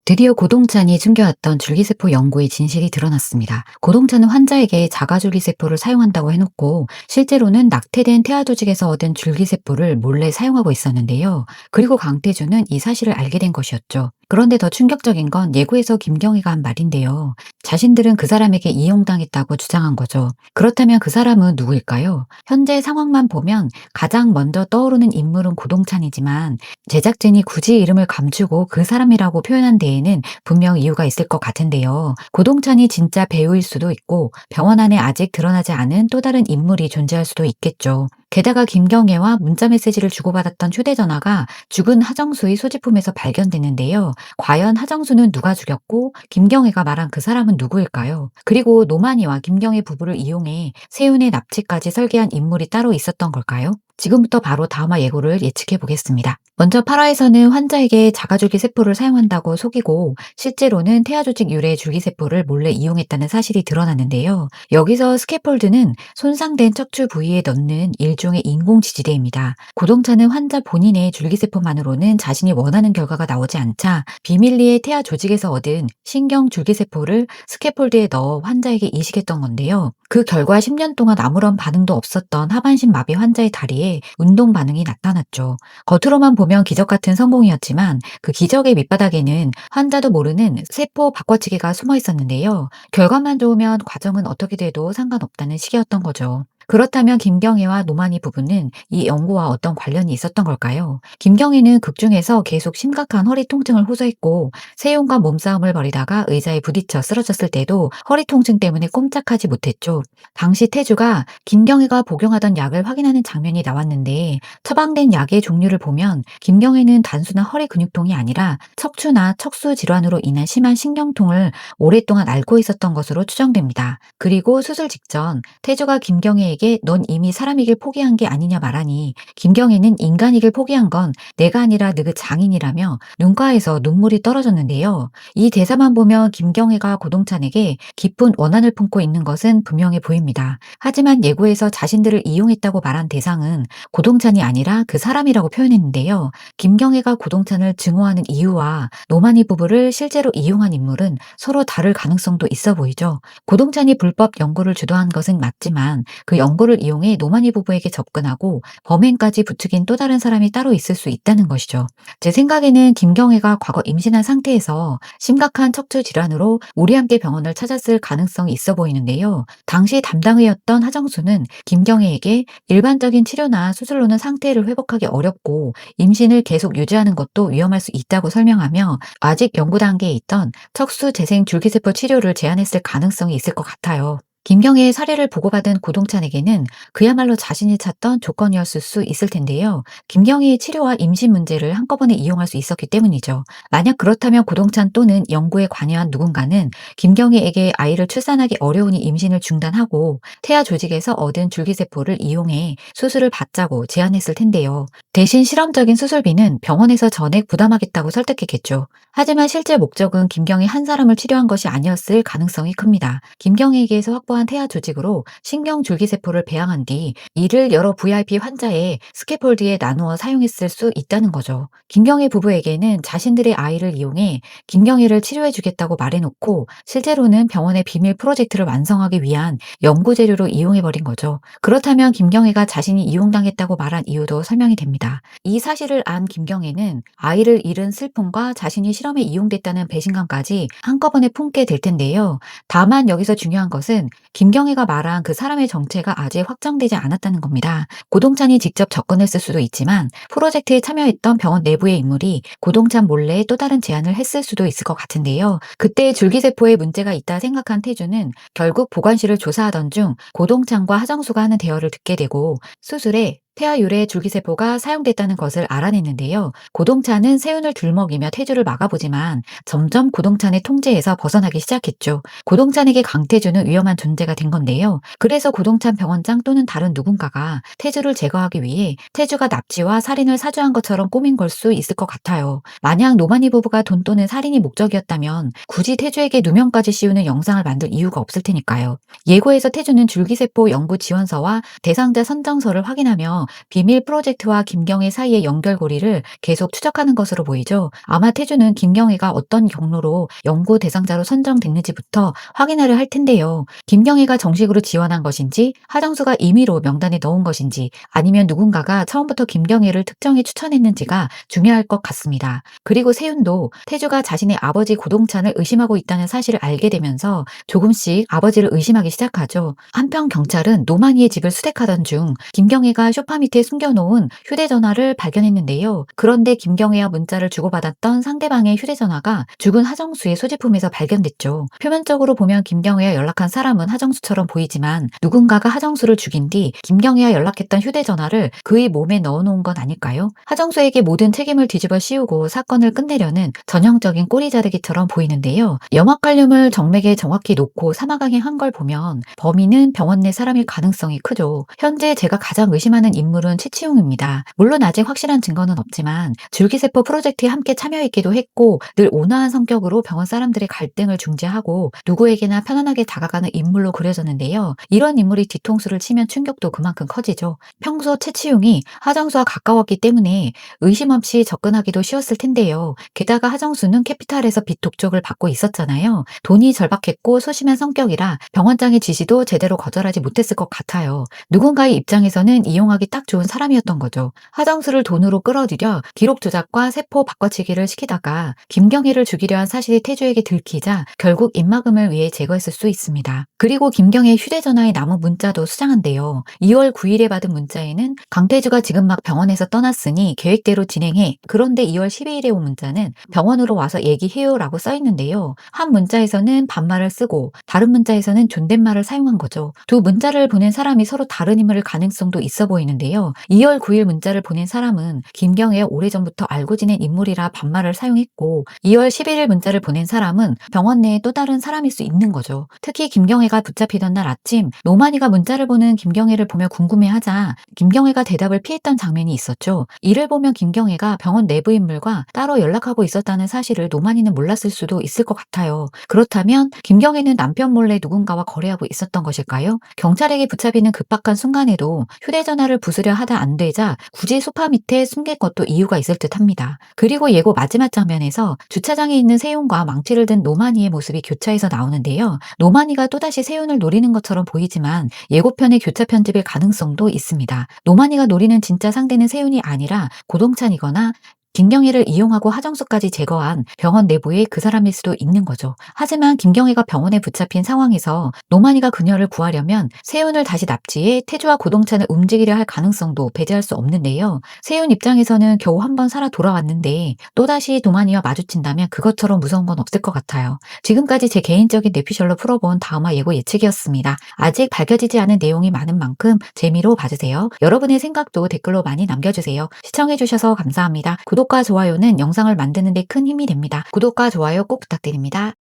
드디어 고동찬이 숨겨왔던 줄기세포 연구의 진실이 드러났습니다. 고동찬은 환자에게 자가줄기세포를 사용한다고 해놓고 실제로는 낙태된 태아 조직에서 얻은 줄기세포를 몰래 사용하고 있었는데요. 그리고 강태주는 이 사실을 알게 된 것이었죠. 그런데 더 충격적인 건 예고에서 김경희가 한 말인데요. 자신들은 그 사람에게 이용당했다고 주장한 거죠. 그렇다면 그 사람은 누구일까요? 현재 상황만 보면 가장 먼저 떠오르는 인물은 고동찬이지만 제작진이 굳이 이름을 감추고 그 사람이라고 표현한 데에는 분명 이유가 있을 것 같은데요. 고동찬이 진짜 배우일 수도 있고 병원 안에 아직 드러나지 않은 또 다른 인물이 존재할 수도 있겠죠. 게다가 김경애와 문자 메시지를 주고받았던 휴대전화가 죽은 하정수의 소지품에서 발견됐는데요. 과연 하정수는 누가 죽였고 김경애가 말한 그 사람은 누구일까요? 그리고 노만이와 김경애 부부를 이용해 세운의 납치까지 설계한 인물이 따로 있었던 걸까요? 지금부터 바로 다음화 예고를 예측해 보겠습니다. 먼저 8화에서는 환자에게 자가줄기 세포를 사용한다고 속이고 실제로는 태아조직 유래 줄기세포를 몰래 이용했다는 사실이 드러났는데요. 여기서 스캐폴드는 손상된 척추 부위에 넣는 일종의 인공지지대입니다. 고동찬은 환자 본인의 줄기세포만으로는 자신이 원하는 결과가 나오지 않자 비밀리에 태아 조직에서 얻은 신경 줄기세포를 스캐폴드에 넣어 환자에게 이식했던 건데요. 그 결과 10년 동안 아무런 반응도 없었던 하반신 마비 환자의 다리에 운동 반응이 나타났죠. 겉으로만 보면 기적 같은 성공이었지만 그 기적의 밑바닥에는 환자도 모르는 세포 바꿔치기가 숨어 있었는데요. 결과만 좋으면 과정은 어떻게 돼도 상관없다는 시기였던 거죠. 그렇다면 김경애와 노만희 부부는 이 연구와 어떤 관련이 있었던 걸까요? 김경애는 극중에서 계속 심각한 허리 통증을 호소했고 세용과 몸싸움을 벌이다가 의자에 부딪혀 쓰러졌을 때도 허리 통증 때문에 꼼짝하지 못했죠. 당시 태주가 김경애가 복용하던 약을 확인하는 장면이 나왔는데 처방된 약의 종류를 보면 김경애는 단순한 허리 근육통이 아니라 척추나 척수 질환으로 인한 심한 신경통을 오랫동안 앓고 있었던 것으로 추정됩니다. 그리고 수술 직전 태주가 김경애에게 넌 이미 사람이길 포기한 게 아니냐 말하니 김경애는 인간이길 포기한 건 내가 아니라 너그 장인이라며 눈가에서 눈물이 떨어졌는데요. 이 대사만 보면 김경애가 고동찬에게 깊은 원한을 품고 있는 것은 분명해 보입니다. 하지만 예고에서 자신들을 이용했다고 말한 대상은 고동찬이 아니라 그 사람이라고 표현했는데요. 김경애가 고동찬을 증오하는 이유와 노만희 부부를 실제로 이용한 인물은 서로 다를 가능성도 있어 보이죠. 고동찬이 불법 연구를 주도한 것은 맞지만 그 연구를 이용해 노만희 부부에게 접근하고 범행까지 부추긴 또 다른 사람이 따로 있을 수 있다는 것이죠. 제 생각에는 김경애가 과거 임신한 상태에서 심각한 척추 질환으로 우리 함께 병원을 찾았을 가능성이 있어 보이는데요. 당시 담당의였던 하정수는 김경애에게 일반적인 치료나 수술로는 상태를 회복하기 어렵고 임신을 계속 유지하는 것도 위험할 수 있다고 설명하며 아직 연구 단계에 있던 척수 재생 줄기세포 치료를 제안했을 가능성이 있을 것 같아요. 김경애의 사례를 보고받은 고동찬에게는 그야말로 자신이 찾던 조건이었을 수 있을 텐데요. 김경애의 치료와 임신 문제를 한꺼번에 이용할 수 있었기 때문이죠. 만약 그렇다면 고동찬 또는 연구에 관여한 누군가는 김경애에게 아이를 출산하기 어려우니 임신을 중단하고 태아 조직에서 얻은 줄기세포를 이용해 수술을 받자고 제안했을 텐데요. 대신 실험적인 수술비는 병원에서 전액 부담하겠다고 설득했겠죠. 하지만 실제 목적은 김경애 한 사람을 치료한 것이 아니었을 가능성이 큽니다. 김경애에게서 확보한 태아 조직으로 신경 줄기세포를 배양한 뒤 이를 여러 VIP 환자의 스캐폴드에 나누어 사용했을 수 있다는 거죠. 김경애 부부에게는 자신들의 아이를 이용해 김경애를 치료해 주겠다고 말해놓고 실제로는 병원의 비밀 프로젝트를 완성하기 위한 연구 재료로 이용해버린 거죠. 그렇다면 김경애가 자신이 이용당했다고 말한 이유도 설명이 됩니다. 이 사실을 안 김경애는 아이를 잃은 슬픔과 자신이 실험에 이용됐다는 배신감까지 한꺼번에 품게 될 텐데요. 다만 여기서 중요한 것은 김경애가 말한 그 사람의 정체가 아직 확정되지 않았다는 겁니다. 고동찬이 직접 접근했을 수도 있지만 프로젝트에 참여했던 병원 내부의 인물이 고동찬 몰래 또 다른 제안을 했을 수도 있을 것 같은데요. 그때 줄기세포에 문제가 있다 생각한 태주는 결국 보건실을 조사하던 중 고동찬과 하정수가 하는 대화를 듣게 되고 수술에 태아 유래 줄기세포가 사용됐다는 것을 알아냈는데요. 고동찬은 세운을 들먹이며 태주를 막아보지만 점점 고동찬의 통제에서 벗어나기 시작했죠. 고동찬에게 강태주는 위험한 존재가 된 건데요. 그래서 고동찬 병원장 또는 다른 누군가가 태주를 제거하기 위해 태주가 납치와 살인을 사주한 것처럼 꾸민 걸 수 있을 것 같아요. 만약 노만희 부부가 돈 또는 살인이 목적이었다면 굳이 태주에게 누명까지 씌우는 영상을 만들 이유가 없을 테니까요. 예고에서 태주는 줄기세포 연구 지원서와 대상자 선정서를 확인하며 비밀 프로젝트와 김경애 사이의 연결고리를 계속 추적하는 것으로 보이죠. 아마 태주는 김경애가 어떤 경로로 연구 대상자로 선정됐는지부터 확인하려 할 텐데요. 김경애가 정식으로 지원한 것인지, 하정수가 임의로 명단에 넣은 것인지, 아니면 누군가가 처음부터 김경애를 특정해 추천했는지가 중요할 것 같습니다. 그리고 세윤도 태주가 자신의 아버지 고동찬을 의심하고 있다는 사실을 알게 되면서 조금씩 아버지를 의심하기 시작하죠. 한편 경찰은 노만희의 집을 수색하던 중 김경애가 소파 밑에 숨겨놓은 휴대전화를 발견했는데요. 그런데 김경애와 문자를 주고받았던 상대방의 휴대전화가 죽은 하정수의 소지품에서 발견됐죠. 표면적으로 보면 김경애와 연락한 사람은 하정수처럼 보이지만 누군가가 하정수를 죽인 뒤 김경애와 연락했던 휴대전화를 그의 몸에 넣어놓은 건 아닐까요? 하정수에게 모든 책임을 뒤집어 씌우고 사건을 끝내려는 전형적인 꼬리 자르기처럼 보이는데요. 염화칼륨을 정맥에 정확히 놓고 사망하게 한 걸 보면 범인은 병원 내 사람일 가능성이 크죠. 현재 제가 가장 의심하는 인물은 최치웅입니다. 물론 아직 확실한 증거는 없지만 줄기세포 프로젝트에 함께 참여했기도 했고 늘 온화한 성격으로 병원 사람들의 갈등을 중재하고 누구에게나 편안하게 다가가는 인물로 그려졌는데요. 이런 인물이 뒤통수를 치면 충격도 그만큼 커지죠. 평소 최치웅이 하정수와 가까웠기 때문에 의심 없이 접근하기도 쉬웠을 텐데요. 게다가 하정수는 캐피탈에서 빚 독촉을 받고 있었잖아요. 돈이 절박했고 소심한 성격이라 병원장의 지시도 제대로 거절하지 못했을 것 같아요. 누군가의 입장에서는 이용하기 딱 좋은 사람이었던 거죠. 하정수를 돈으로 끌어들여 기록 조작과 세포 바꿔치기를 시키다가 김경희를 죽이려 한 사실이 태주에게 들키자 결국 입막음을 위해 제거했을 수 있습니다. 그리고 김경희의 휴대전화에 남은 문자도 수상한데요. 2월 9일에 받은 문자에는 강태주가 지금 막 병원에서 떠났으니 계획대로 진행해. 그런데 2월 12일에 온 문자는 병원으로 와서 얘기해요 라고 써있는데요. 한 문자에서는 반말을 쓰고 다른 문자에서는 존댓말을 사용한 거죠. 두 문자를 보낸 사람이 서로 다른 인물일 가능성도 있어 보이는데요. 2월 9일 문자를 보낸 사람은 김경애와 오래전부터 알고 지낸 인물이라 반말을 사용했고 2월 11일 문자를 보낸 사람은 병원 내에 또 다른 사람일 수 있는 거죠. 특히 김경애가 붙잡히던 날 아침 노만희가 문자를 보는 김경애를 보며 궁금해하자 김경애가 대답을 피했던 장면이 있었죠. 이를 보면 김경애가 병원 내부 인물과 따로 연락하고 있었다는 사실을 노만희는 몰랐을 수도 있을 것 같아요. 그렇다면 김경애는 남편 몰래 누군가와 거래하고 있었던 것일까요? 경찰에게 붙잡히는 급박한 순간에도 휴대전화를 부수려 하다 안 되자 굳이 소파 밑에 숨길 것도 이유가 있을 듯합니다. 그리고 예고 마지막 장면에서 주차장에 있는 세윤과 망치를 든 노만희의 모습이 교차해서 나오는데요. 노만희가 또다시 세윤을 노리는 것처럼 보이지만 예고편의 교차 편집일 가능성도 있습니다. 노만희가 노리는 진짜 상대는 세윤이 아니라 고동찬이거나 김경희를 이용하고 하정수까지 제거한 병원 내부의 그 사람일 수도 있는 거죠. 하지만 김경희가 병원에 붙잡힌 상황에서 노만희가 그녀를 구하려면 세윤을 다시 납치해 태주와 고동찬을 움직이려 할 가능성도 배제할 수 없는데요. 세윤 입장에서는 겨우 한 번 살아 돌아왔는데 또다시 노만희와 마주친다면 그것처럼 무서운 건 없을 것 같아요. 지금까지 제 개인적인 뇌피셜로 풀어본 다음화 예고 예측이었습니다. 아직 밝혀지지 않은 내용이 많은 만큼 재미로 봐주세요. 여러분의 생각도 댓글로 많이 남겨주세요. 시청해주셔서 감사합니다. 구독과 좋아요는 영상을 만드는 데 큰 힘이 됩니다. 구독과 좋아요 꼭 부탁드립니다.